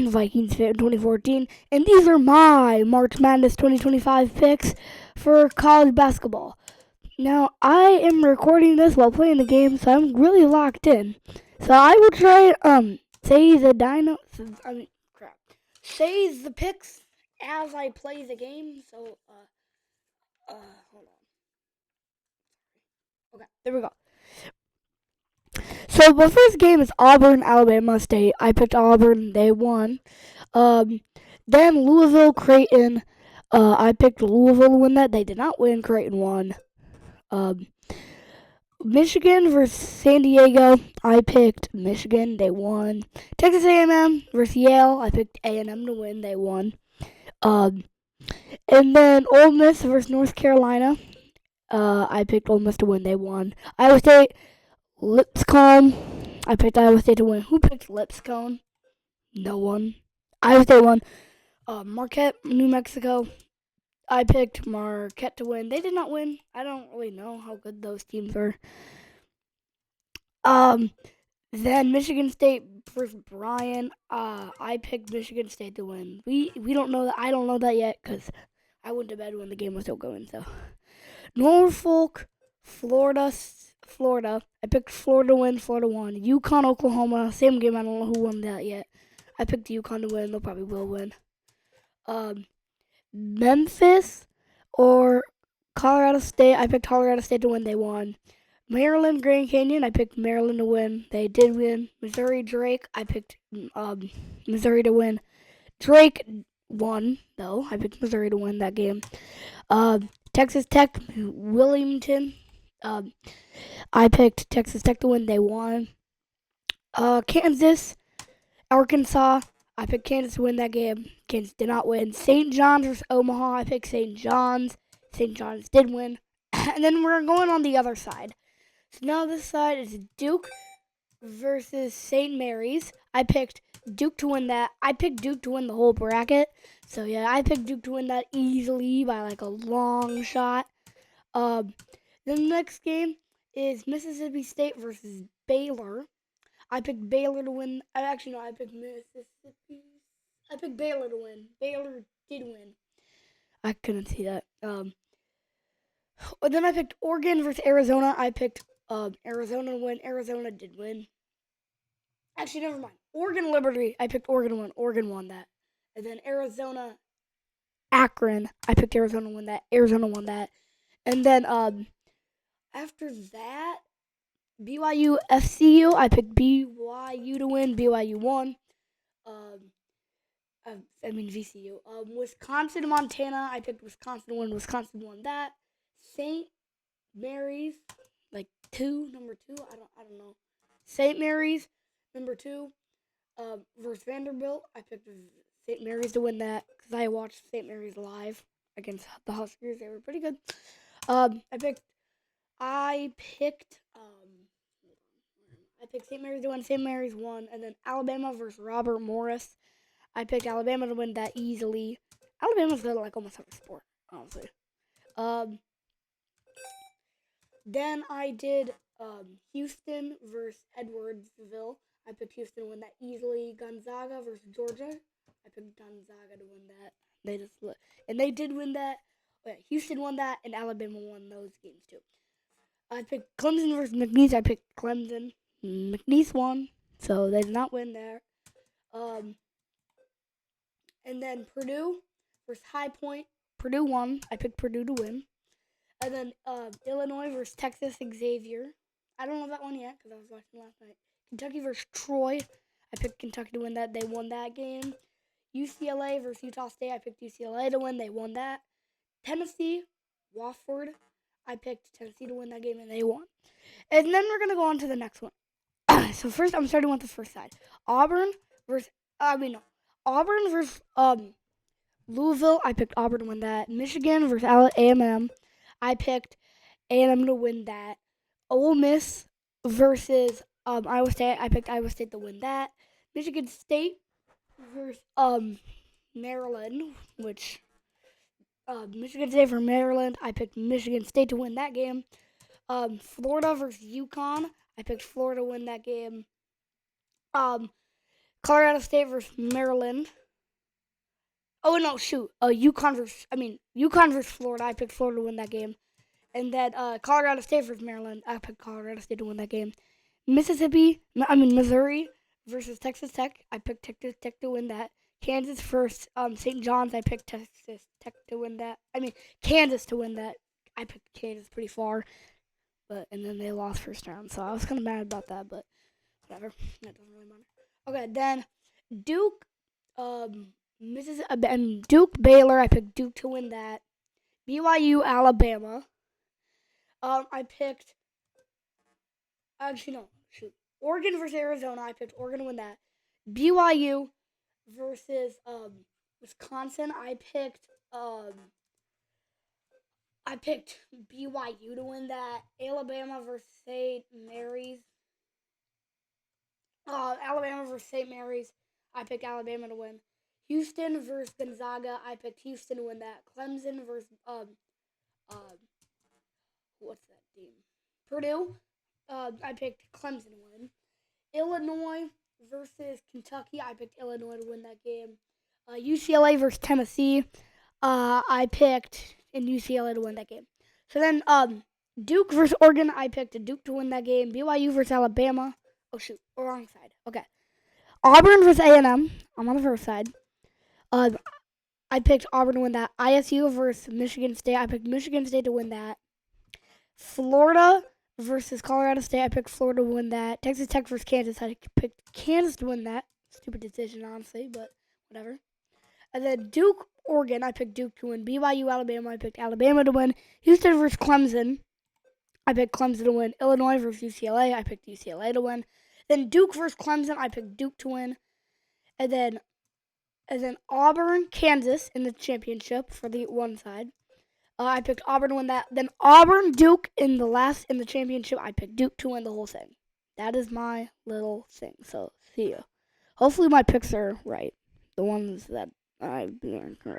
Vikings fit in 2014. And these are my March Madness 2025 picks for college basketball. Now, I am recording this while playing the game, so I'm really locked in. So I will try, say the say the picks as I play the game. So, hold on. Okay, there we go. So the first game is Auburn, Alabama State. I picked Auburn. They won. Um, then Louisville, Creighton. I picked Louisville to win that. They did not win. Creighton won. Um, Michigan versus San Diego. I picked Michigan. They won. Texas A&M versus Yale. I picked A&M to win. They won. Um, and then Ole Miss versus North Carolina. I picked Ole Miss to win. They won. Iowa State, Lipscomb. I picked Iowa State to win. Who picked Lipscomb? No one. Iowa State won. Marquette, New Mexico. I picked Marquette to win. They did not win. I don't really know how good those teams were. Then Michigan State versus Bryan. I picked Michigan State to win. We don't know that. I don't know that yet because I went to bed when the game was still going. So Norfolk, Florida. I picked Florida to win. Florida won. UConn, Oklahoma. Same game. I don't know who won that yet. I picked UConn to win. They'll probably will win. Memphis or Colorado State. I picked Colorado State to win. They won. Maryland, Grand Canyon. I picked Maryland to win. They did win. Missouri, Drake. I picked Missouri to win. Drake won though. I picked Missouri to win that game. Texas Tech, Wilmington. I picked Texas Tech to win. They won. Kansas, Arkansas. I picked Kansas to win that game. Kansas did not win. St. John's versus Omaha. I picked St. John's. St. John's did win. And then we're going on the other side. So now this side is Duke versus St. Mary's. I picked Duke to win that. I picked Duke to win the whole bracket. So yeah, I picked Duke to win that easily by like a long shot. The next game is Mississippi State versus Baylor. I picked Baylor to win. I picked Mississippi. I picked Baylor to win. Baylor did win. I couldn't see that. Then I picked Oregon versus Arizona. I picked Arizona to win. Arizona did win. Actually, never mind. Oregon Liberty. I picked Oregon to win. Oregon won that. And then Arizona Akron. I picked Arizona to win that. Arizona won that. And then after that, BYU FCU. I picked BYU to win. BYU won. VCU. Wisconsin Montana. I picked Wisconsin to win. Wisconsin won that. St. Mary's, like number two. I don't know. St. Mary's, number two. Versus Vanderbilt. I picked St. Mary's to win that because I watched St. Mary's live against the Huskers. They were pretty good. I picked St. Mary's to win. St. Mary's won, and then Alabama versus Robert Morris. I picked Alabama to win that easily. Alabama's good at like almost every sport, honestly. Then I did Houston versus Edwardsville. I picked Houston to win that easily. Gonzaga versus Georgia. I picked Gonzaga to win that. They did win that. Houston won that, and Alabama won those games too. I picked Clemson versus McNeese. I picked Clemson. McNeese won, so they did not win there. And then Purdue versus High Point. Purdue won. I picked Purdue to win. And then Illinois versus Texas Xavier. I don't know that one yet because I was watching last night. Kentucky versus Troy. I picked Kentucky to win that. They won that game. UCLA versus Utah State. I picked UCLA to win. They won that. Tennessee, Wofford. I picked Tennessee to win that game, and they won. And then we're going to go on to the next one. So first, I'm starting with the first side. Auburn versus Louisville. I picked Auburn to win that. Michigan versus A&M. I picked A&M to win that. Ole Miss versus Iowa State. I picked Iowa State to win that. Michigan State versus Maryland, which Michigan State for Maryland. I picked Michigan State to win that game. Florida versus UConn. I picked Florida to win that game. Colorado State versus Maryland. Oh no, shoot. UConn versus Florida. I picked Florida to win that game. And then Colorado State versus Maryland. I picked Colorado State to win that game. Missouri versus Texas Tech. I picked Texas Tech to win that. Kansas versus St. John's. I picked Texas Tech to win that. Kansas to win that. I picked Kansas pretty far, and then they lost first round, so I was kind of mad about that, but whatever. That doesn't really matter. Okay, then Duke, Duke Baylor. I picked Duke to win that. BYU Alabama. I picked. Actually, no. Shoot. Oregon versus Arizona. I picked Oregon to win that. BYU versus Wisconsin. I picked BYU to win that. Alabama versus St. Mary's. Alabama versus St. Mary's. I picked Alabama to win. Houston versus Gonzaga. I picked Houston to win that. Clemson versus what's that team? Purdue. I picked Clemson to win. Illinois versus Kentucky. I picked Illinois to win that game. UCLA versus Tennessee. I picked UCLA to win that game. So then Duke versus Oregon. I picked Duke to win that game. BYU versus Alabama. Oh shoot, wrong side. Okay. Auburn versus A&M. I'm on the first side. I picked Auburn to win that. ISU versus Michigan State. I picked Michigan State to win that. Florida versus Colorado State. I picked Florida to win that. Texas Tech versus Kansas. I picked Kansas to win that. Stupid decision, honestly, but whatever. And then Duke, Oregon. I picked Duke to win. BYU, Alabama. I picked Alabama to win. Houston versus Clemson. I picked Clemson to win. Illinois versus UCLA. I picked UCLA to win. Then Duke versus Clemson. I picked Duke to win. And then Auburn, Kansas in the championship for the one side. I picked Auburn to win that. Then Auburn, Duke in the championship. I picked Duke to win the whole thing. That is my little thing. So see ya. Hopefully my picks are right. The ones that I've been correct.